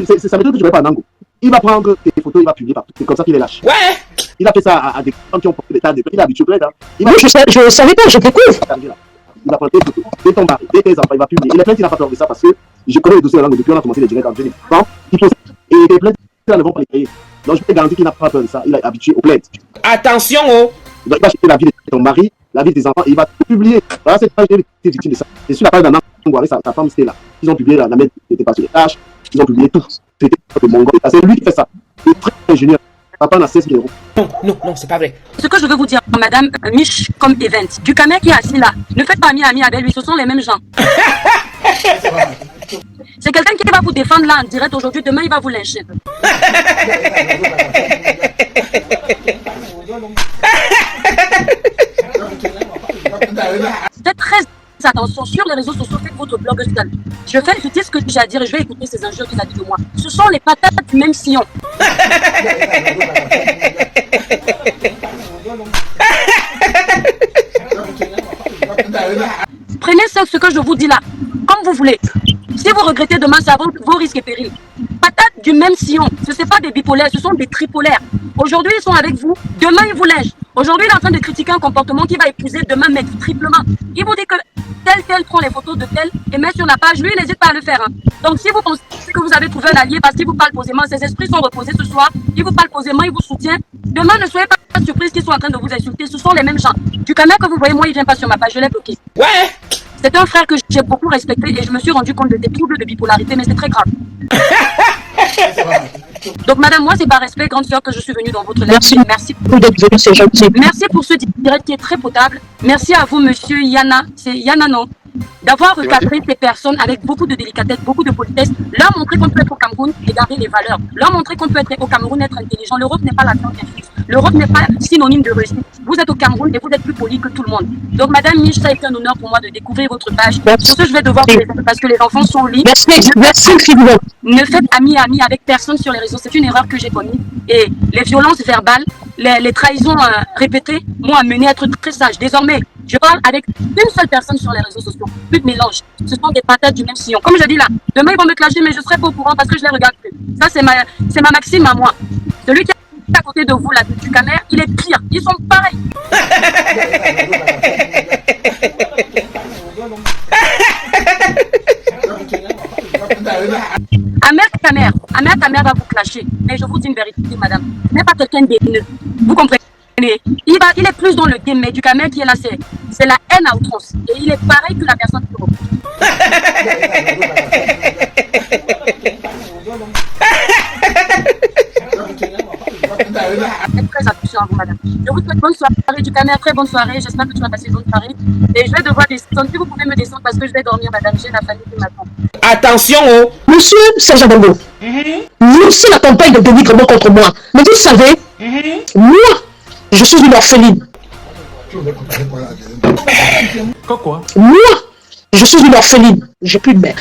ça m'étonne que tu ne pas un angle. Il va prendre tes photos, il va publier partout. C'est comme ça qu'il est lâche. Ouais. Il a fait ça à des femmes qui ont porté des tas de... Il est habitué plein. Oui, je ne savais pas, je découvre. Il va prendre tes photos, dès ton mari, dès tes enfants, il va publier. Il est plein, il n'a pas peur de ça parce que je connais les dossiers de langue depuis on a commencé les directs en 2020. Et les plaintes ne vont pas les créer. Donc je peux garantir qu'il n'a pas peur de ça. Il est habitué aux plaintes. Attention, oh. Donc il va chercher la vie de ton mari, la vie de tes enfants, et il va tout publier. Voilà, cette page, j'ai été victime de ça. C'est sur la page d'un enfant, avec sa femme, c'était là. Ils ont publié la mère n'était pas sur les tâches, ils ont publié tout. C'était le mongol. C'est lui qui fait ça. Il est très ingénieur. Papa n'a 16 000 €. Non, c'est pas vrai. Ce que je veux vous dire, madame Mich comme Event, du Camer qui est assis là, ne faites pas ami avec lui, ce sont les mêmes gens. C'est quelqu'un qui va vous défendre là en direct aujourd'hui, demain il va vous lyncher. Faites très attention sur les réseaux sociaux, faites votre blog seul. Je dis ce que j'ai à dire et je vais écouter ces injures vis-à-vis de moi. Ce sont les patates du même sillon. Prenez ce que je vous dis là, comme vous voulez. Si vous regrettez demain, ça vaut vos risques et périls. Patates du même sillon, ce ne sont pas des bipolaires, ce sont des tripolaires. Aujourd'hui, ils sont avec vous, demain, ils vous lèchent. Aujourd'hui, il est en train de critiquer un comportement qui va épouser demain, mettre triplement. Il vous dit que tel prend les photos de tel et met sur la page. Lui, il n'hésite pas à le faire. Hein. Donc, si vous pensez que vous avez trouvé un allié parce qu'il vous parle posément, ses esprits sont reposés ce soir, il vous parle posément, il vous soutient. Demain, ne soyez pas surprise qu'ils sont en train de vous insulter. Ce sont les mêmes gens. Du Camer que vous voyez, moi, il ne vient pas sur ma page. Je l'ai bloqué. Ouais. C'est un frère que j'ai beaucoup respecté et je me suis rendu compte de des troubles de bipolarité, mais c'est très grave. Donc, madame, moi, c'est par respect, grande sœur, que je suis venue dans votre live. Merci d'être venue, c'est gentil. Merci pour ce direct qui est très potable. Merci à vous, monsieur Yana. C'est Yana, non? D'avoir recadré ces personnes avec beaucoup de délicatesse, beaucoup de politesse. Leur montrer qu'on peut être au Cameroun et garder les valeurs. Leur montrer qu'on peut être au Cameroun, être intelligent. L'Europe n'est pas la grande infuse. L'Europe n'est pas synonyme de réussite. Vous êtes au Cameroun et vous êtes plus poli que tout le monde. Donc, madame Mich, ça a été un honneur pour moi de découvrir votre page. Sur ce, je vais devoir vous laisser parce que les enfants sont au lit. Merci, Fibre. Ne faites ami avec personne sur les réseaux. C'est une erreur que j'ai commise. Et les violences verbales, les trahisons répétées m'ont amené à être très sage. Désormais, je parle avec une seule personne sur les réseaux sociaux. Plus de mélange. Ce sont des patates du même sillon. Comme je dis là, demain ils vont me clasher, mais je serai pas au courant parce que je les regarde plus. Ça, c'est ma maxime à moi. Celui qui est à côté de vous, là, du Camer, il est pire. Ils sont pareils. Amer Camer va vous clasher. Mais je vous dis une vérité, madame. Ce n'est pas quelqu'un d'haineux. Vous comprenez? Il est plus dans le game, mais du Camer qui est là, c'est la haine à outrance. Et il est pareil que la personne qui le Faites très attention à vous, madame. Je vous souhaite bonne soirée du Camer, très bonne soirée. J'espère que tu vas passer une bonne soirée. Et je vais devoir descendre. Si vous pouvez me descendre parce que je vais dormir, madame. J'ai la famille qui m'attend. Attention, oh. Monsieur Serge Bongo, nous aussi la campagne de dénigrement contre moi. Mais vous savez, moi, je suis une orpheline. Quoi? Moi, je suis une orpheline. J'ai plus de mère.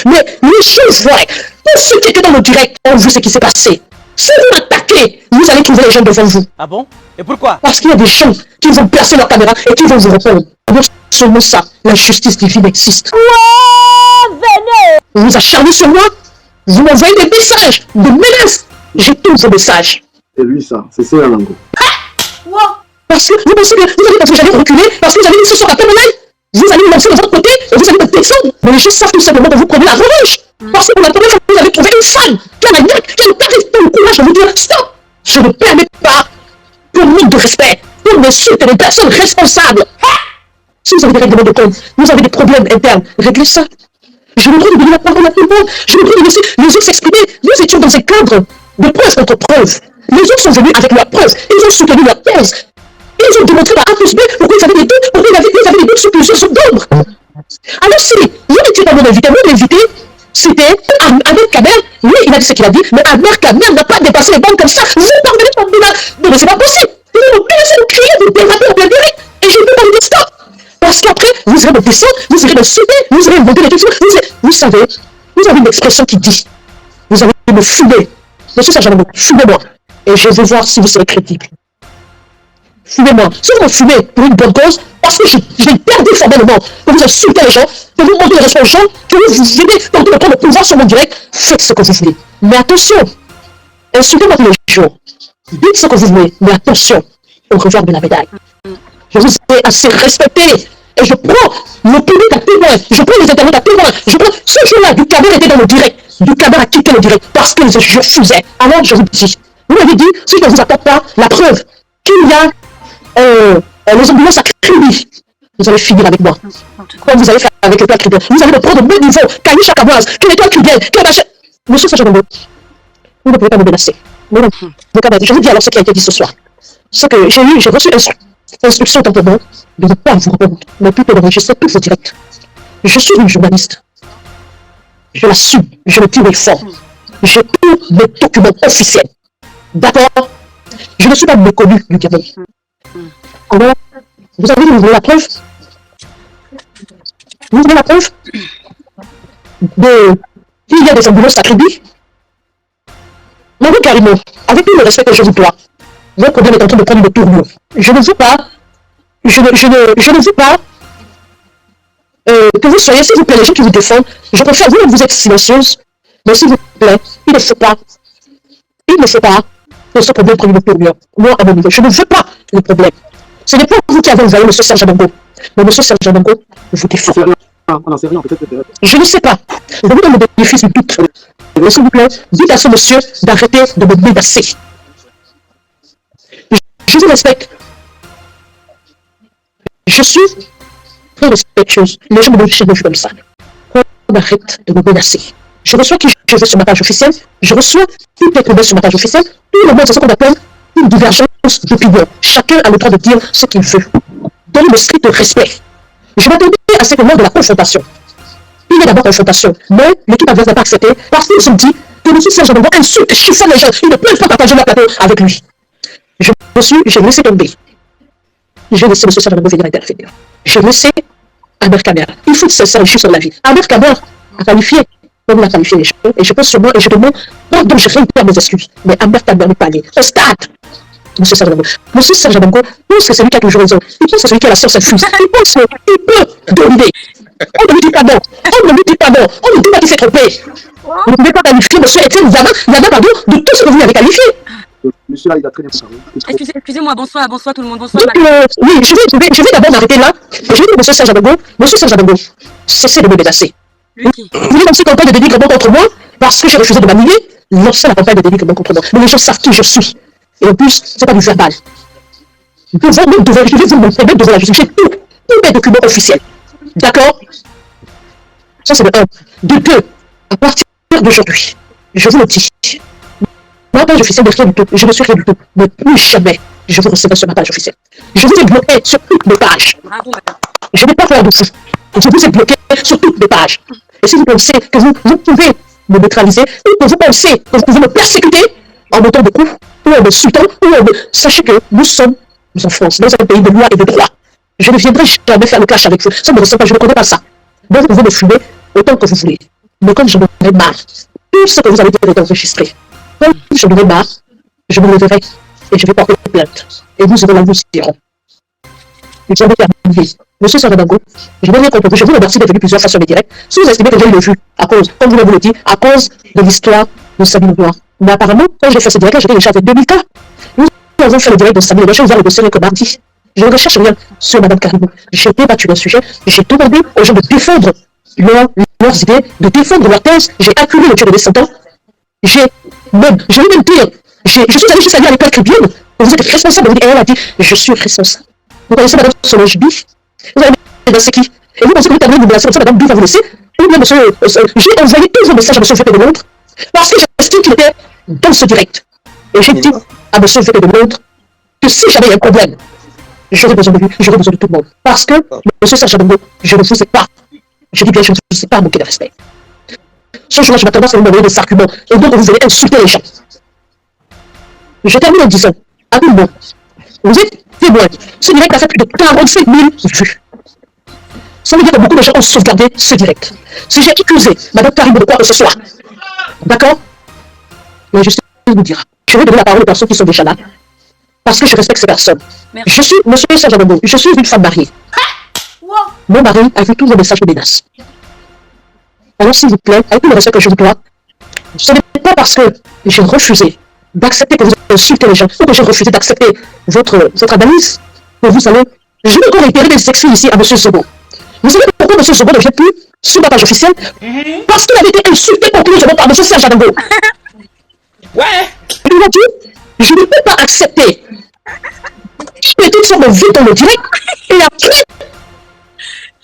Mais les choses vraies, tous ceux qui étaient dans le direct ont vu ce qui s'est passé. Si vous m'attaquez, vous allez trouver les gens devant vous. Ah bon? Et pourquoi? Parce qu'il y a des gens qui vont placer leur caméra et qui vont vous répondre. Non seulement ça, la justice divine existe. Vous vous acharnez sur moi, vous m'envoyez des messages, des menaces. J'ai tous vos messages. C'est lui ça, c'est ça Lango. Parce que vous pensez que vous allez parce que j'allais reculer, parce que vous allez me sur la caméra, vous allez me lancer de votre côté et vous allez me défendre. Mais les gens savent tout simplement que vous prenez la revanche. Parce que pour la première fois, vous avez trouvé une femme qui a la niaque, qui a le courage de vous dire stop. Je ne permets pas, pour manque de respect, pour m'insulter les personnes responsables. Si vous avez des règlements de compte, vous avez des problèmes internes, réglez ça. Je me trouve de donner la parole à tout le monde. Je me trouve de laisser les autres s'exprimer. Nous étions dans un cadre de preuve contre preuve. Les autres sont venus avec leurs preuves. Ils ont soutenu leur thèse. Ils ont démontré par A plus B pourquoi ils avaient des doutes, pourquoi ils avaient des doutes sur plusieurs sortes d'ombre. Alors si vous n'étiez pas mon invité, c'était Amer Camer. Lui, il a dit ce qu'il a dit, mais Amer Camer n'a pas dépassé les bandes comme ça. Vous parvenez pas de là. Non, mais c'est pas possible. Vous laissez nous crier, vous déraper en plein direct. Et je ne peux pas vous dire stop. Parce qu'après, vous irez me descendre, vous irez me sauter, vous irez me monter les questions. Vous savez, vous avez une expression qui dit, vous allez me fumer. Monsieur Serge Bongo, fumez-moi. Et je vais voir si vous serez crédible. fumez-moi. Si vous me fumez pour une bonne cause, parce que j'ai perdu formellement, que vous insultez les gens, que vous montez les respect aux gens, que vous venez tenter de prendre le pouvoir sur mon direct, faites ce que vous voulez. Mais attention, insultez-moi tous les jours. Dites ce que vous voulez, mais attention, au revoir de la médaille. Je vous ai assez respecté. Et je prends le public à témoin, je prends les internautes à témoin, je prends ce jour-là, du Kader était dans le direct, du Kader a quitté le direct parce que je refusais. Alors je vous dis, vous m'avez dit, si je ne vous apporte pas la preuve qu'il y a les ambulances à Kribi, vous allez finir avec moi. Comme vous allez faire avec l'étoile Kribienne, vous allez me prendre au même niveau, Kali Chakaboise, que l'étoile Kribienne, que machin. Monsieur Sajango, vous ne pouvez pas me menacer. Mais non, je vous dis alors ce qui a été dit ce soir. Ce que j'ai reçu instruction simplement de ne pas vous répondre, mais plutôt d'enregistrer tous vos directs. Je suis une journaliste. Je l'assume, je le dis avec fort. J'ai tous mes documents officiels. D'accord? Je ne suis pas méconnu du Gabon. Alors, vous voulez la preuve? Vous voulez la preuve? Il y a des ambulances à Kribi? Mais oui, carrément, avec tout le respect que je vous dois, votre problème est en train de prendre une tournure. Je ne veux pas que vous soyez, s'il vous plaît, les gens qui vous défendent, je préfère vous-même vous êtes silencieuse, mais s'il vous plaît, il ne faut pas que ce problème prenne une tournure. Moi, à mon niveau, je ne veux pas le problème. Ce n'est pas vous qui avez envoyé M. Serge Abango, mais M. Serge Abango vous défend. On n'en sait rien, peut-être. Je ne sais pas. Vous me donnez le bénéfice du doute. Mais s'il vous plaît, dites à ce monsieur d'arrêter de me menacer. Je vous respecte. Je suis très respectueuse. Les gens me donnent chez moi comme ça. On arrête de me menacer. Je reçois qui je veux sur ma page officielle. Je reçois toutes les promesses sur ma page officielle. Tout le monde, c'est ce qu'on appelle une divergence d'opinion. Chacun a le droit de dire ce qu'il veut. Dans le strict respect. Je m'attendais à ce moment de la confrontation. Il y a d'abord confrontation, mais l'équipe adverse n'a pas accepté parce qu'ils se sont dit que M. Serge Abango insulte, chiffonne les gens. Ils ne peuvent pas partager leur plateau avec lui. J'ai laissé tomber. J'ai laissé M. Serge Abango venir intervenir. J'ai laissé Albert Kader. Il faut cesser les choses sur la vie. Albert Kader a qualifié, comme il a qualifié les choses, et je pense sur moi, et je demande, pardon, je réitère mes excuses, mais Albert Kader n'est pas allé au stade. M. Serge Abango. M. Serge Abango pense que c'est lui qui a toujours raison. Il pense que c'est lui qui a la science infuse. Il pense qu'il peut dominer. On ne lui dit pas non. On ne lui dit pas non. On ne dit pas qu'il s'est trompé. Vous ne pouvez pas qualifier M. Etienne Yama, pardon, de tout ce que vous lui avez qualifié. Monsieur là, il a très bien parlé. Excusez-moi, bonsoir tout le monde, bonsoir. Donc, oui, je vais d'abord m'arrêter là. Et je vais dire M. Serge Abango, cessez de me menacer. Vous voulez lancer une campagne de dénigrement contre moi parce que j'ai refusé de m'annuler. Lancez la campagne de dénigrement contre moi. Mais les gens savent qui je suis. Et en plus, c'est pas du verbal. Je vais vous montrer même devant la justice. J'ai tous mes documents officiels. D'accord? Ça, c'est de 1. De 2, à partir d'aujourd'hui, je vous le dis, ma page officielle n'est rien du tout. Je ne suis rien du tout. Mais plus jamais, je vous recevrai sur ma page officielle. Je vous ai bloqué sur toutes mes pages. Je n'ai pas peur de vous. Je vous ai bloqué sur toutes mes pages. Et si vous pensez que vous pouvez me neutraliser, ou que vous pensez que vous pouvez me persécuter en mettant des coups, ou en me insultant, sachez que nous sommes en France, dans un pays de loi et de droit. Je ne viendrai jamais faire le clash avec vous. Ça ne me ressemble pas, je ne connais pas ça. Donc vous pouvez me fumer autant que vous voulez. Mais quand je me aurai marre, tout ce que vous allez dire est enregistré. Quand je me aurai marre, je me leverai et je vais porter plainte. Et nous aurons la nous irons. Nous avons terminé. Monsieur Serge Abango, je n'ai rien contre vous. Je vous remercie d'être venu plusieurs fois sur mes directs. Si vous estimez que j'ai eu le vu, à cause, comme vous l'avez dit, à cause de l'histoire de Sabine Noir. Mais apparemment, quand j'ai fait ce direct-là, j'étais déjà avec 2000 cas. Nous avons fait le direct de Sabine Noir. J'ai ouvert le dossier que mardi. Je ne recherche rien sur Mme Caribou. J'ai débattu le sujet. J'ai demandé aux gens de défendre leurs idées, de défendre leur thèse. J'ai acculé le tueur de descendants. Je vais même dire, je suis allé juste aller à l'école Kribienne. Vous êtes responsable. Et elle a dit, je suis responsable. Vous connaissez Mme Solange Bif? Vous avez menacé qui? Et vous pensez que vous avez menacé comme ça, Mme Bif va vous laisser? Ou bien, monsieur, j'ai envoyé tous vos messages à M. VP de Londres parce que j'estime qu'il était dans ce direct. Et j'ai dit à M. VP de Londres que si j'avais un problème, j'aurais besoin de lui, j'aurais besoin de tout le monde. Parce que, M. Serge Abango, je ne vous ai pas, je dis bien, je ne vous ai pas manqué de respect. Ce jour-là, je m'attendais à vous donner des arguments, et donc vous allez insulter les gens. Je termine en disant, à tout le monde, vous êtes témoins, ce direct a fait plus de 45 000 vues. Ça veut dire que beaucoup de gens ont sauvegardé ce direct. Si j'ai accusé Mme Caribou de quoi que ce soit, d'accord? La justice vous dira. Je vais donner la parole aux personnes qui sont déjà là, parce que je respecte ces personnes. Merci. Je suis, monsieur Sajadabo, je suis une femme mariée. Wow. Mon mari a vu tous vos messages de menaces. Alors, s'il vous plaît, avec tout le respect que je vous dois, ce n'est pas parce que j'ai refusé d'accepter que vous insultez les gens, ou que j'ai refusé d'accepter votre analyse, que vous allez... Je vais encore réitérer des excuses ici à M. Zobo. Vous savez pourquoi M. Zobo ne vient plus sur ma page officielle? Parce qu'il avait été insulté conclusivement par M. Serge Adambo. Ouais. Il m'a dit, je ne peux pas accepter que toutes sortes de vues dans le direct, et après,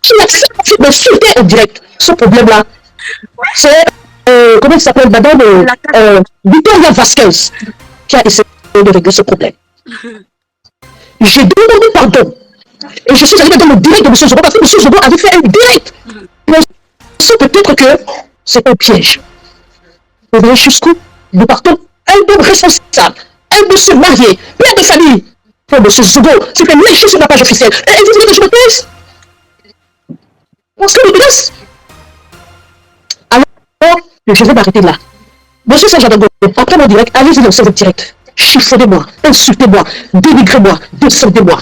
il accepte d'insulter en direct. Ce problème-là, c'est, comment il s'appelle, madame Victoria Vasquez, qui a essayé de régler ce problème. J'ai demandé pardon. Et je suis allé dans le direct de M. Zobo, parce que M. Zobo avait fait un direct. Mais c'est peut-être que c'est un piège. Vous voyez jusqu'où nous partons? Un homme responsable, un monsieur marié, père de famille. Oh, M. Zobo, c'est fait lécher sur ma page officielle. Et vous voulez que je me taise? Parce que me menace. Alors, je vais m'arrêter là. Monsieur Sajadabo, après mon direct, allez-y lancer votre direct. Chiffonnez-moi, insultez-moi, dénigrez-moi, descendez-moi.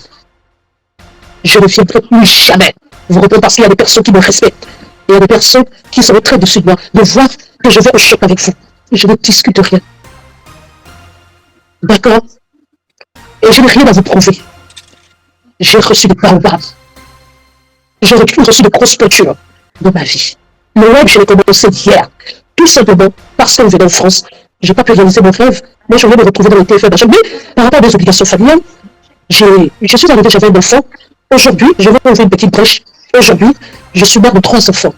Je ne viendrai plus jamais vous répondre parce qu'il y a des personnes qui me respectent. Et il y a des personnes qui seraient très dessus de moi, de voir que je vais au choc avec vous. Et je ne discute rien. D'accord? Et je n'ai rien à vous prouver. J'ai reçu des baobabs. J'ai reçu de grosses peintures dans ma vie. Le web, je l'ai commencé hier. Tout simplement parce que je venais en France. Je n'ai pas pu réaliser mon rêve. Moi, je voulais me retrouver dans le téléphone. Mais par rapport à des obligations familiales, je suis arrivé, j'avais un enfant. Aujourd'hui, je vais ouvrir une petite brèche. Aujourd'hui, je suis mère de 3 enfants.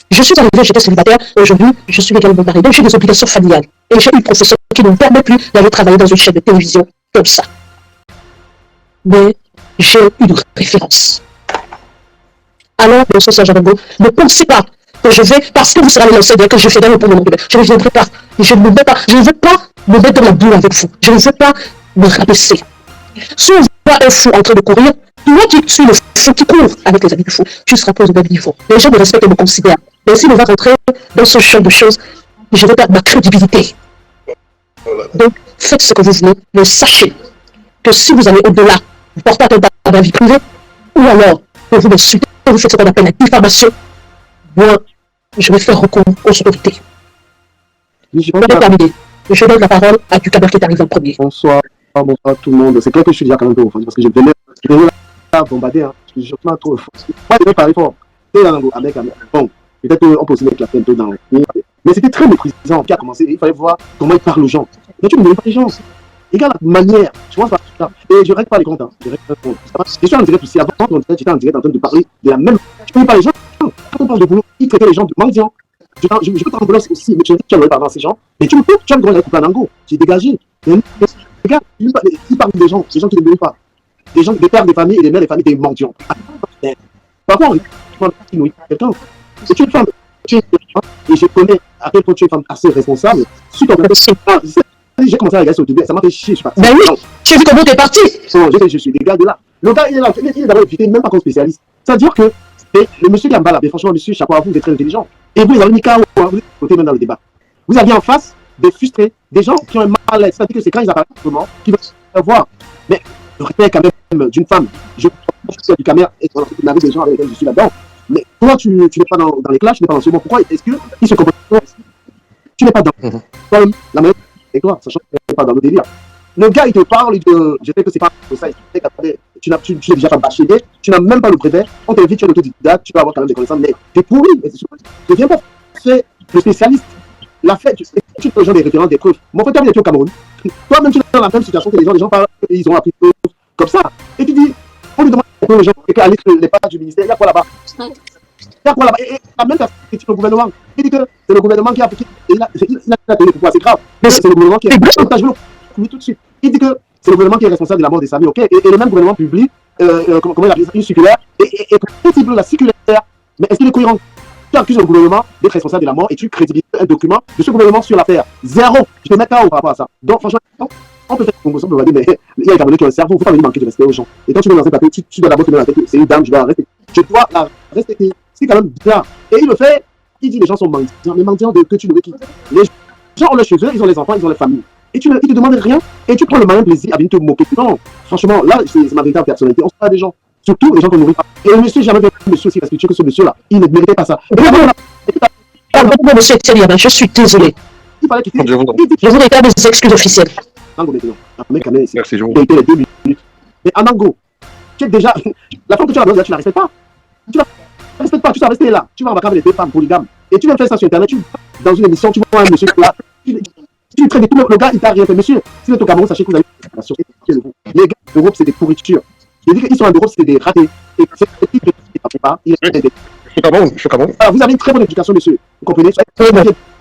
Je suis arrivé, j'étais célibataire. Aujourd'hui, je suis également mariée. Donc, j'ai des obligations familiales. Et j'ai une profession qui ne me permet plus d'aller travailler dans une chaîne de télévision comme ça. Mais j'ai une référence. Alors, M. Sajadabo, ne pensez pas que je vais, parce que vous serez lancé que je ferai pour le nom de je ne viendrai pas. Je ne veux pas. Je ne veux pas me mettre dans la boue avec vous. Je ne veux pas me rabaisser. Si on voit un fou en train de courir, toi qui suis le fou qui court avec les amis du fou, tu seras pas au même niveau. Les gens me respectent et me considèrent. Mais si on va rentrer dans ce genre de choses, je vais perdre ma crédibilité. Donc, faites ce que vous voulez, mais sachez que si vous allez au-delà, vous portez atteinte à la vie privée, ou alors, vous m'insultez, vous faites ce qu'on appelle la diffamation, moi, je vais faire recours aux autorités. Je vais terminer. Je donne la parole à Ducamer qui est arrivé en premier. Bonsoir tout le monde. C'est clair que je suis déjà quand même un peu offensif parce que je venais là bombarder. Hein. Je suis vraiment trop offensif. Moi, je vais parler fort. Bon, peut-être qu'on peut aussi mettre la peine dans le. Mais c'était très méprisant qui a commencé. Il fallait voir comment il parle aux gens. Mais tu ne me pas les gens. Regarde la manière. Je vois ça. Et je règle pas les comptes. Hein. Je règle pas les comptes. Je suis en direct aussi. Avant, j'étais en direct en train de parler de la même. Je ne connais pas les gens. Quand on parle de boulot, ils traitaient les gens de mendiants. Je peux t'en vouloir aussi, mais tu as parlé par ces gens. Mais tu peux, tu as le droit d'aller couper un ango. Tu es dégagé. Regarde, il parle des gens qui ne méritent pas. Des pères des familles et des mères des familles, des mendiants. Par contre, quelqu'un, c'est une femme, et je connais à quel point tu es une femme assez responsable. J'ai commencé à regarder sur YouTube, ça m'a fait chier. Ben oui, j'ai vu comment t'es parti. Je suis des gars de là. Le gars, il est là, il est d'abord évité, même pas comme spécialiste. Ça veut dire que le monsieur qui est en bas là, franchement, monsieur, chapeau à vous, vous êtes très intelligent. Et vous, avez mis KO, vous êtes côté même dans le débat. Vous aviez en face des frustrés, des gens qui ont un mal-être. C'est-à-dire que c'est quand ils apparaissent vraiment qu'ils veulent voir. Mais le respect quand même d'une femme, je pense que du caméra, et on avait des gens avec lesquels je suis là-dedans. Mais toi, tu n'es pas dans les clashs, tu n'es pas dans ce moment. Pourquoi est-ce qu'ils se comportent? Tu n'es pas dans la même et toi, sachant que tu n'es pas dans le délire. Le gars, il te parle, je sais que c'est pas ça, tu n'es déjà pas bachelier, tu n'as même pas le brevet, on t'invite, tu es l'autodidacte, tu vas avoir quand même des connaissances, mais t'es pourri, ne viens pas faire le spécialiste. La fête, tu peux gens des références, des preuves. Mon frère, tu es au Cameroun. Toi-même, tu es dans la même situation que les gens parlent, ils ont appris comme ça. Et tu dis, on lui demande aux gens, et qu'à les pages du ministère, il y a quoi là-bas? Il y a quoi là-bas? Et la même personne, c'est le gouvernement. Il dit que c'est le gouvernement qui a appliqué. Il a donné pourquoi c'est grave. C'est le gouvernement qui est responsable. Tout de suite. Il dit que c'est le gouvernement qui est responsable de la mort des familles, ok? Et le même gouvernement publie comment il appelle ça, une circulaire. Et possible la circulaire, mais est-ce qu'il est cohérent? Tu accuses le gouvernement d'être responsable de la mort et tu crédibilises un document de ce gouvernement sur l'affaire. Zéro. Je te mets KO par rapport à ça. Donc, franchement, on peut faire une conversation, on peut dire, mais il y a un Camerounais qui a un cerveau, il ne faut pas venir manquer de respect aux gens. Et quand tu veux lancer un papier, tu dois d'abord te mettre la tête, c'est une dame, je dois la respecter. Je dois la respecter. C'est quand même bien. Et il le fait, il dit les gens sont mendiants. Mais mendiants de que tu ne veux qui? Les gens ont le chez eux, ils ont les enfants, ils ont les familles. et il te demande rien, et tu prends le malin plaisir à venir te moquer. Non, franchement, là, c'est ma véritable personnalité. On se parle des gens, surtout les gens qu'on nourrit pas. Et le monsieur, jamais vu un monsieur aussi respectueux que ce monsieur-là. Il ne méritait pas ça. Pardon, monsieur Etienne, je suis désolé. Il fallait quitter. Je voudrais faire des excuses officielles. Anango, maintenant. Merci, je vous les 2 minutes. Mais Anango, tu es déjà. La femme que tu as là, tu la respectes pas. Tu la respectes pas, tu vas rester là. Tu vas en vacances avec des femmes polygames. Et tu viens faire ça sur Internet. Tu dans une émission, tu vois un monsieur là. Tu traites tout le gars, il t'a rien fait. Monsieur, si vous êtes au Cameroun, sachez que vous avez. Les gars d'Europe, c'est des pourritures. Je dis qu'ils sont en Europe, c'est des ratés. Et c'est des petits qui ne pas. Je suis Cameroun. Vous avez une très bonne éducation, monsieur. Vous comprenez?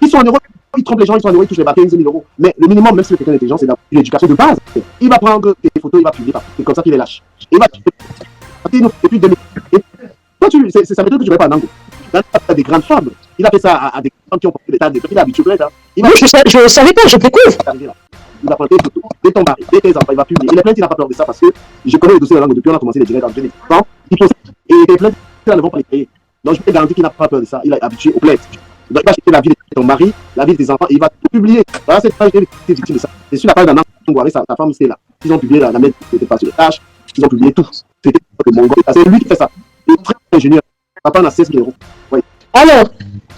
Ils sont en Europe, ils trompent les gens, ils sont en Europe, ils touchent les bas 15 000 euros. Mais le minimum, même si c'est quelqu'un d'intelligent, c'est une éducation de base. Il va prendre tes photos, il va publier. C'est comme ça qu'il est lâche. Et il va. Et puis 2000. Toi, c'est ça veut dire que tu ne vas pas en Ango. Là, tu as des grandes femmes. Il a fait ça à des femmes qui ont porté des tas de. Il est habitué. Oui, je ne savais pas, je découvre. Il va prendre tes photos, de ton mari, de tes enfants, il va publier. Il est plein, il n'a pas peur de ça parce que je connais le dossier de la langue depuis on a commencé les directs en 2010. Il pose. Et il est plein, ils ne vont pas les créer. Donc je peux garantir qu'il n'a pas peur de ça. Il est habitué au plaid. Donc il va acheter la vie de ton mari, la vie de tes enfants, et il va tout publier. Voilà cette page, il est victime de ça. C'est sur la page d'un Angoiré, sa femme, c'était là. Ils ont publié la mère qui n'était pas sur les tâches, ils ont publié tout. C'était le Mongol. C'est lui qui fait ça. Il est très ingénieur. Papa a 16 000 euros. Oui. Alors,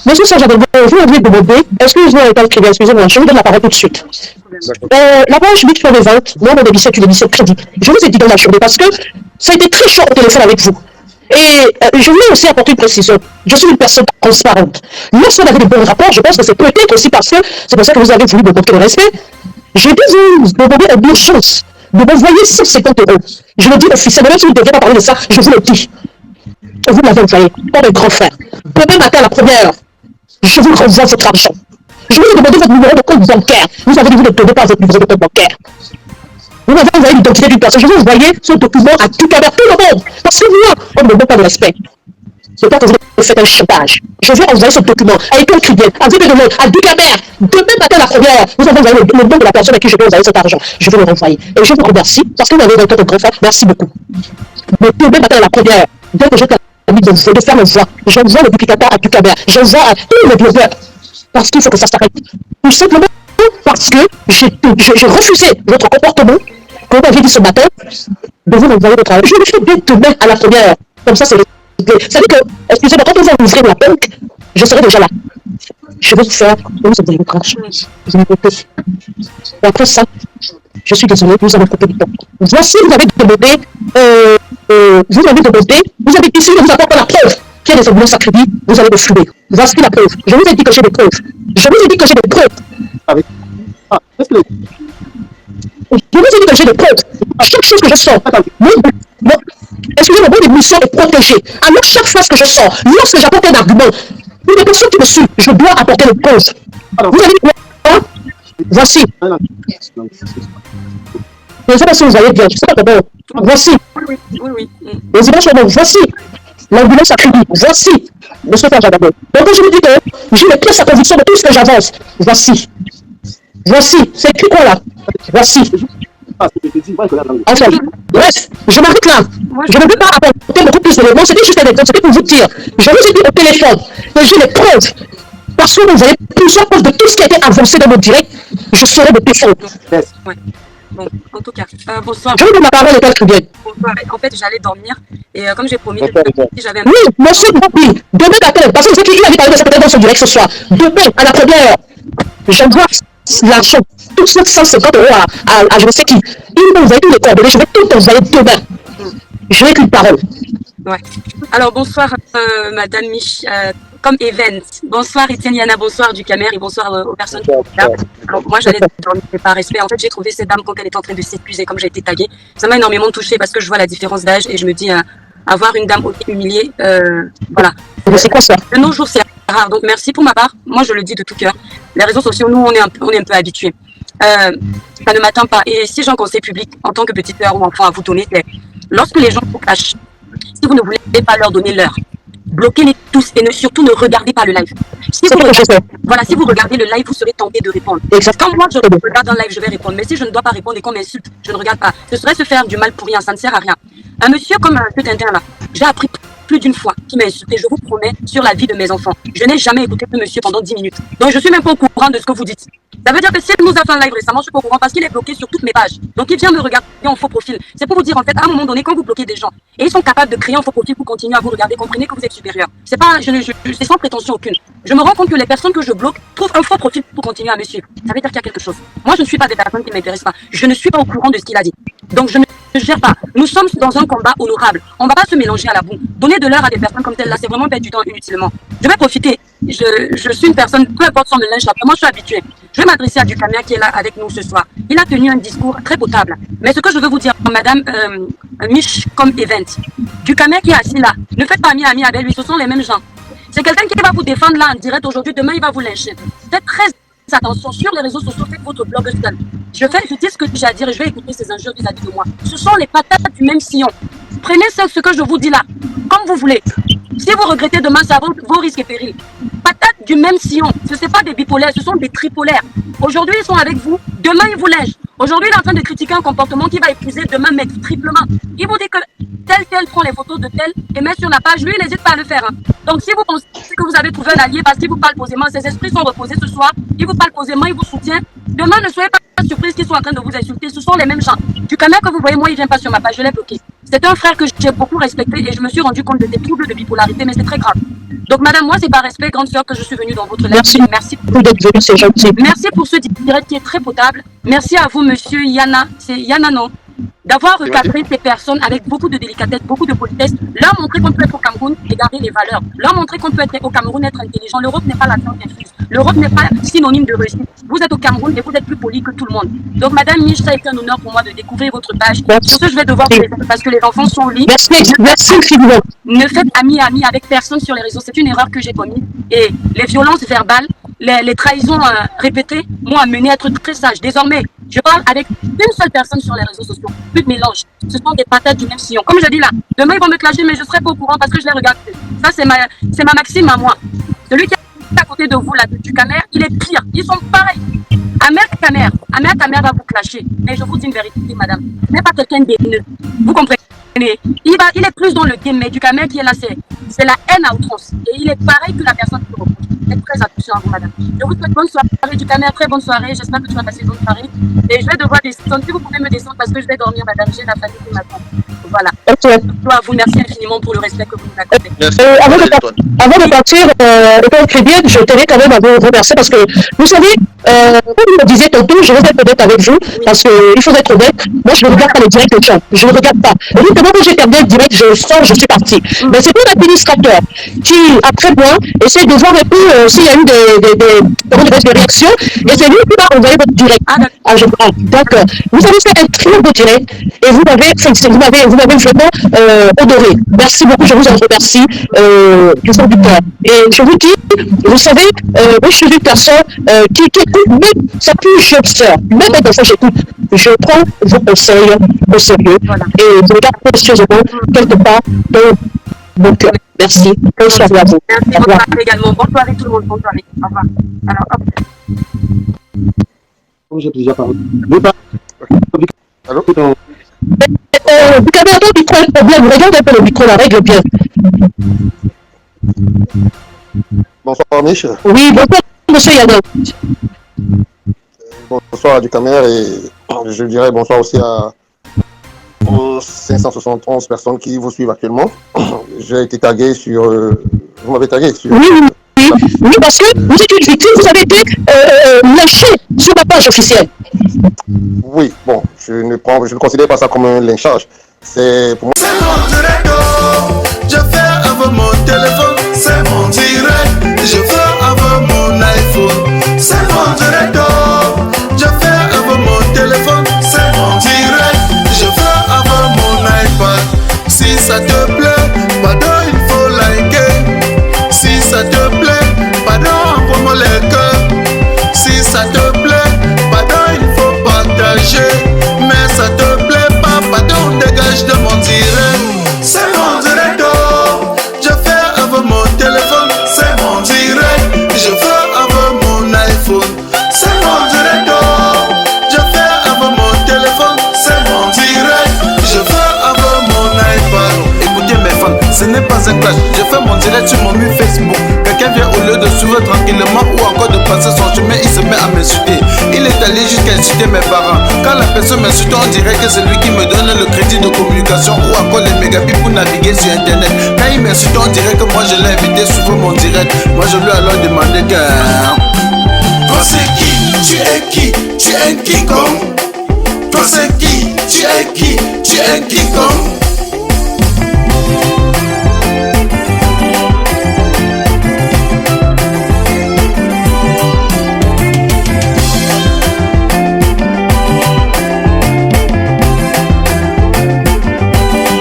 monsieur Sajabel, vous m'avez demandé, excusez-moi, excusez-moi, je vous donne la parole tout de suite. La page Big Show des ventes, moi, mon émission est une émission crédit. Je vous ai dit dans la journée parce que ça a été très chaud au téléphone avec vous. Et je voulais aussi apporter une précision. Je suis une personne transparente. Lorsqu'on avait de bons rapports, je pense que c'est peut-être aussi parce que c'est pour ça que vous avez voulu me montrer le respect. J'ai dû vous demander une urgence de m'envoyer 150 euros. Je le dis officiellement, si vous ne deviez pas parler de ça, je vous le dis. Vous l'avez envoyé, comme un grand frère. Demain matin à la première heure, je vous renvoie votre argent. Je vous ai demandé votre numéro de compte bancaire. Vous avez dit vous ne donnez pas votre numéro de compte bancaire. Vous m'avez envoyé l'identité d'une personne. Je vais envoyer ce document à tout le monde. Parce que moi, on ne me donne pas de respect. C'est pas que vous avez fait un chantage. Je vais envoyer ce document à École Cribienne, à Vébédelon, à Ducamer. Demain matin à la première heure, vous avez envoyé le nom de la personne à qui je vais envoyer cet argent. Je vais le renvoyer. Et je vous remercie parce que vous avez été un grand frère. Merci beaucoup. Mais demain matin à la première heure, dès que j'ai terminé de faire le voix, j'envoie le duplicateur à Ducamer. J'envoie à tous les blogueurs. Parce qu'il faut que ça s'arrête. Tout simplement parce que j'ai refusé votre comportement, comme vous m'aviez dit ce matin, de vous envoyer le travail. Je le fais dès demain à la première heure. Comme ça, c'est réglé. C'est-à-dire que, excusez-moi, quand on va ouvrir la banque, je serai déjà là. Je vais vous faire, vous avez votre argent. Vous allez couper. Et après ça, je suis désolé, nous allons couper du temps. Voici, vous avez demandé, vous avez essayé de vous apporter la preuve qu'il y a des ambulances à crédit, vous allez me fumer. Voici la preuve. Je vous ai dit que j'ai des preuves. Je vous ai dit que j'ai des preuves. Je vous ai dit que j'ai des preuves. Chaque chose que je sors, excusez-moi, mon émission est protégée. Alors, chaque fois que je sors, lorsque j'apporte un argument, une personne qui me suit, je dois apporter les preuves. Vous avez quoi? Voici. Je ne sais pas si vous allez bien, je ne sais pas comment. Voici. Oui. Les images sont bonnes. Voici. L'ambulance a crédit. Voici. Monsieur Tajababé. Donc, je vous dis que j'ai les pièces à conviction de tout ce que j'avance. Voici. Voici. C'est écrit quoi là? Voici. Enfin, bref, je m'arrête là. Je ne veux pas apporter beaucoup plus d'éléments. C'était juste un exemple. C'était pour vous dire. Je vous ai dit au téléphone que j'ai les preuves. Parce que vous avez plusieurs preuves de tout ce qui a été avancé dans mon direct. Je serai de défaut. Ouais. Bon, en tout cas, bonsoir. Je vous donne la parole à quelqu'un. Bonsoir. En fait, j'allais dormir et comme j'ai promis, j'avais un... Oui, monsieur Bobby, demain matin, parce que vous savez qu'il avait parlé de ça peut-être dans son direct ce soir. Demain, à la première heure, j'envoie l'argent, tous ceux 150 euros à je ne sais qui. Ils m'ont envoyé tous les coordonnées, je vais tout envoyer demain. Je n'ai qu'une parole. Ouais. Alors, bonsoir, Madame Mich, comme event. Bonsoir, Étienne Yana, bonsoir, Ducamer, et bonsoir aux personnes qui sont là. Alors, moi, j'allais dormir par respect. En fait, j'ai trouvé cette dame quand elle est en train de s'épuiser, comme j'ai été taguée. Ça m'a énormément touchée parce que je vois la différence d'âge et je me dis, avoir une dame aussi humiliée, voilà. C'est quoi ça? De nos jours, c'est rare. Donc, merci pour ma part. Moi, je le dis de tout cœur. Les réseaux sociaux, nous, on est un peu habitués. Ça ne m'atteint pas. Et si j'ai un conseil public, en tant que petite sœur ou enfant à vous donner, c'est lorsque les gens vous cachent, si vous ne voulez pas leur donner l'heure, bloquez-les tous et surtout ne regardez pas le live. Si vous regardez le live, vous serez tenté de répondre. Quand moi je regarde un live, je vais répondre. Mais si je ne dois pas répondre et qu'on m'insulte, je ne regarde pas. Ce serait se faire du mal pour rien, ça ne sert à rien. Un monsieur comme ce Tintin là, j'ai appris plus d'une fois qu'il m'a insulté, je vous promets, sur la vie de mes enfants. Je n'ai jamais écouté ce monsieur pendant 10 minutes. Donc je suis même pas au courant de ce que vous dites. Ça veut dire que s'il nous a fait un live récemment, je suis pas au courant parce qu'il est bloqué sur toutes mes pages. Donc il vient me regarder en faux profil. C'est pour vous dire en fait, à un moment donné, quand vous bloquez des gens et ils sont capables de créer un faux profil pour continuer à vous regarder, comprenez que vous êtes supérieur. C'est pas, c'est sans prétention aucune. Je me rends compte que les personnes que je bloque trouvent un faux profil pour continuer à me suivre. Ça veut dire qu'il y a quelque chose. Moi, je ne suis pas des personnes qui ne m'intéressent pas. Je ne suis pas au courant de ce qu'il a dit. Donc je ne gère pas. Nous sommes dans un combat honorable. On ne va pas se mélanger à la boue. Donner de l'heure à des personnes comme celle-là, c'est vraiment perdre du temps inutilement. Je vais profiter. Je suis une personne, peu importe son linge, moi je suis habituée. Je vais m'adresser à Dukamea qui est là avec nous ce soir. Il a tenu un discours très potable. Mais ce que je veux vous dire, madame Mich comme event, Dukamea qui est assis là, ne faites pas ami avec lui, ce sont les mêmes gens. C'est quelqu'un qui va vous défendre là en direct aujourd'hui, demain il va vous lyncher. Faites très attention sur les réseaux sociaux, faites votre blog seul. Je dis ce que j'ai à dire et je vais écouter ces injures vis-à-vis de moi. Ce sont les patates du même sillon. Prenez ce que je vous dis là, comme vous voulez. Si vous regrettez demain, ça vaut vos risques et périls. Patates du même sillon. Ce n'est pas des bipolaires, ce sont des tripolaires. Aujourd'hui, ils sont avec vous. Demain, ils vous lèchent. Aujourd'hui, il est en train de critiquer un comportement qui va épouser demain, mettre triplement. Il vous dit que tel prend les photos de tel et met sur la page. Lui, il n'hésite pas à le faire. Hein. Donc, si vous pensez que vous avez trouvé un allié parce qu'il vous parle posément, ses esprits sont reposés ce soir, il vous parle posément, il vous soutient. Demain, ne soyez pas surprise qu'ils sont en train de vous insulter. Ce sont les mêmes gens. Dukamea que vous voyez, moi, il ne vient pas sur ma page. Je l'ai bloqué. C'est un frère que j'ai beaucoup respecté et je me suis rendu compte de des troubles de bipolarité, mais c'est très grave. Donc, madame, moi, c'est par respect, grande sœur, que je suis venue dans votre live. Merci d'être venue, c'est gentil. Merci pour ce direct qui est très potable. Merci à vous, monsieur Yana. C'est Yana, non? D'avoir recadré ces personnes avec beaucoup de délicatesse, beaucoup de politesse, leur montrer qu'on peut être au Cameroun et garder les valeurs, leur montrer qu'on peut être au Cameroun, être intelligent. L'Europe n'est pas la science infuse. L'Europe n'est pas synonyme de réussite. Vous êtes au Cameroun et vous êtes plus poli que tout le monde. Donc, madame Mich, ça a été un honneur pour moi de découvrir votre page. Sur ce, je vais devoir vous laisser parce que les enfants sont au lit. Merci, infiniment. Ne faites ami avec personne sur les réseaux. C'est une erreur que j'ai commise. Et les violences verbales, les trahisons répétées m'ont amené à être très sage. Désormais, je parle avec une seule personne sur les réseaux sociaux. Plus de mélange. Ce sont des patates du même sillon. Comme je dis là, demain ils vont me clasher, mais je ne serai pas au courant parce que je les regarde. Ça, c'est ma maxime à moi. Celui qui est à côté de vous, là, de Dukamea, il est pire. Ils sont pareils. Amer Kamer va vous clasher. Mais je vous dis une vérité, madame. Ce n'est pas quelqu'un d'haineux. Vous comprenez? Il est plus dans le game, mais Dukamea qui est là, c'est la haine à outrance. Et il est pareil que la personne qui reproche. Faites très attention à vous, madame. Je vous souhaite bonne soirée, Dukamea, très bonne soirée. J'espère que tu vas passer une bonne soirée. Et je vais devoir descendre. Si vous pouvez me descendre parce que je vais dormir, madame. J'ai la famille qui m'attend. Voilà. À vous, merci infiniment pour le respect que vous nous accordez. Avant de partir, très bien, je tenais quand même à vous remercier parce que, vous savez, comme vous me disiez tantôt, je vais être honnête avec vous, parce qu'il faut être honnête, moi je ne regarde pas les directs de chat, je ne regarde pas. Et donc, quand j'ai terminé le direct, je sors, je suis parti. Mais c'est pour l'administrateur qui, après moi, essaie de voir un peu s'il y a eu des réactions, et c'est lui qui va envoyer votre direct. D'accord. Vous avez fait un très beau direct, et vous m'avez vraiment honoré. Merci beaucoup, je vous en remercie du fond du cœur. Et je vous dis, vous savez, moi je suis une personne qui écoute même sa plus jeune sœur, même quand j'écoute, je prends vos conseils au sérieux et je regarde précieusement quelque part dans mon cœur. Merci. Bonne soirée à vous. Merci, bonne soirée également. Bonne soirée tout le monde. Bonne soirée. Au revoir. Alors, hop. Comme j'ai déjà parlé. Allô? Vous avez un micro un problème, regarde un peu le micro, la règle bien. Bonsoir, Mich. Oui, bonsoir, monsieur Yana. Bonsoir à Dukamea et je dirais bonsoir aussi aux 571 personnes qui vous suivent actuellement. J'ai été tagué sur... vous m'avez tagué sur... Oui, parce que vous êtes une victime, vous avez été lynché sur ma page officielle. Oui, bon, je ne considère pas ça comme un lynchage. C'est pour moi... C'est mon direct, je fais avec mon téléphone. C'est mon direct, je fais avec mon iPhone. C'est mon direct, je fais avec mon téléphone. C'est mon direct, je fais avec mon iPad. Si ça te plaît, pardon, il faut liker. Si ça te plaît, pardon, envoie-moi les cœurs. Si ça te plaît, pardon, il faut partager. Mais ça te plaît pas, pardon, dégage de mon direct. C'est pas un clash. Je fais mon direct sur mon mur Facebook. Quelqu'un vient au lieu de suivre tranquillement ou encore de passer son chemin, il se met à m'insulter. Il est allé jusqu'à insulter mes parents. Quand la personne m'insulte, on dirait que c'est lui qui me donne le crédit de communication ou encore les mégabits pour naviguer sur internet. Quand il m'insulte, on dirait que moi je l'ai invité sur mon direct. Moi je lui ai alors demandé que... Toi c'est qui? Tu es qui? Tu es un quiconque. Toi c'est qui? Tu es qui? Tu es un quiconque.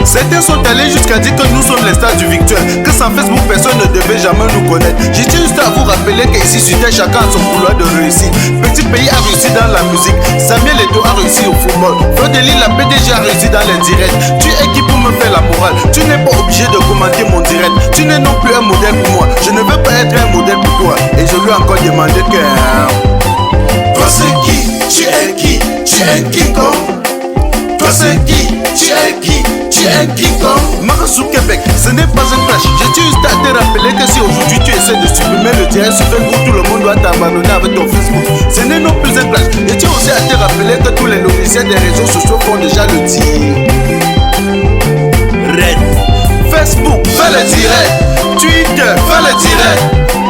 Certains sont allés jusqu'à dire que nous sommes les stars du virtuel, que sans Facebook personne ne devait jamais nous connaître. Je tiens juste à vous rappeler qu'ici sur Terre chacun a son couloir de réussite. Petit pays a réussi dans la musique, Samuel Eto'o a réussi au football, Frodeli la PDG a réussi dans les directs. Tu es qui pour me faire la morale? Tu n'es pas obligé de commenter mon direct. Tu n'es non plus un modèle pour moi. Je ne veux pas être un modèle pour toi. Et je lui ai encore demandé que... Toi c'est qui? Tu es qui? Tu es un quiconque. Toi c'est qui? Tu es qui? Tu es un quiconque. Marasou Québec, ce n'est pas un clash. Je tiens juste à te rappeler que si aujourd'hui tu essaies de supprimer le direct sur Facebook, tout le monde doit t'abandonner avec ton Facebook. Ce n'est non plus un clash. Je tiens aussi à te rappeler que tous les logiciels des réseaux sociaux font déjà le tir. Red. Facebook, fais le direct. Twitter, fais le direct.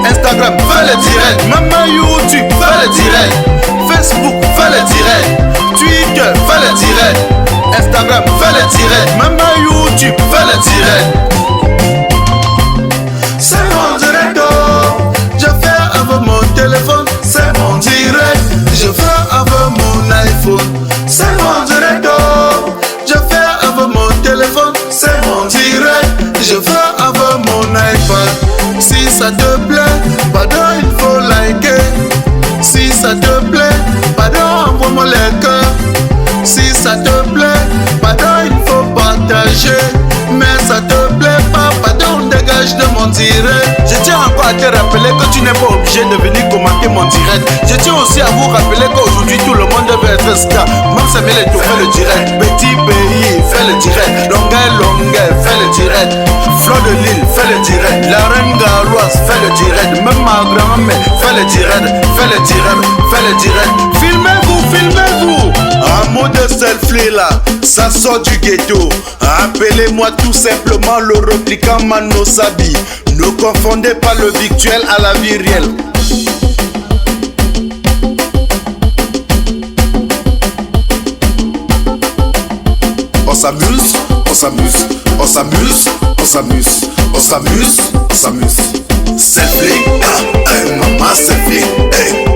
Instagram, fais le direct. Maman YouTube, fais le direct. Facebook, fais le direct. Twitter, fais le direct. Instagram, fais le direct. Maman YouTube, fais le direct. C'est mon direct, oh. Je fais avec mon téléphone. C'est mon direct. Je fais avec mon iPhone. C'est mon direct, oh. Je fais avec mon téléphone. C'est mon direct. Je fais avec mon iPad. Si ça te plaît, pardon, il faut liker. Si ça te plaît, pardon, envoie-moi les cœurs. Si ça te plaît, pardon, il faut partager. Mais ça te plaît pas, pardon, dégage de mon direct. Je tiens encore à te rappeler que tu n'es pas obligé de venir commenter mon direct. Je tiens aussi à vous rappeler qu'aujourd'hui tout le monde veut être star. Même Samuel Eto'o fait le direct. Petit pays fait le direct. Longueuil fait le direct. Flo de Lille fait le direct. La reine Galoise fait le direct. Même ma grand-mère fait le direct. Fait le direct. Fait le direct. Filmez-vous, filmez-vous. Un mot de selfie là, ça sort du ghetto. Appelez-moi tout simplement le replicant Mano Sabi. Ne confondez pas le virtuel à la vie réelle. On s'amuse, on s'amuse, on s'amuse, on s'amuse, on s'amuse, on s'amuse. Selfie, maman selfie, hey.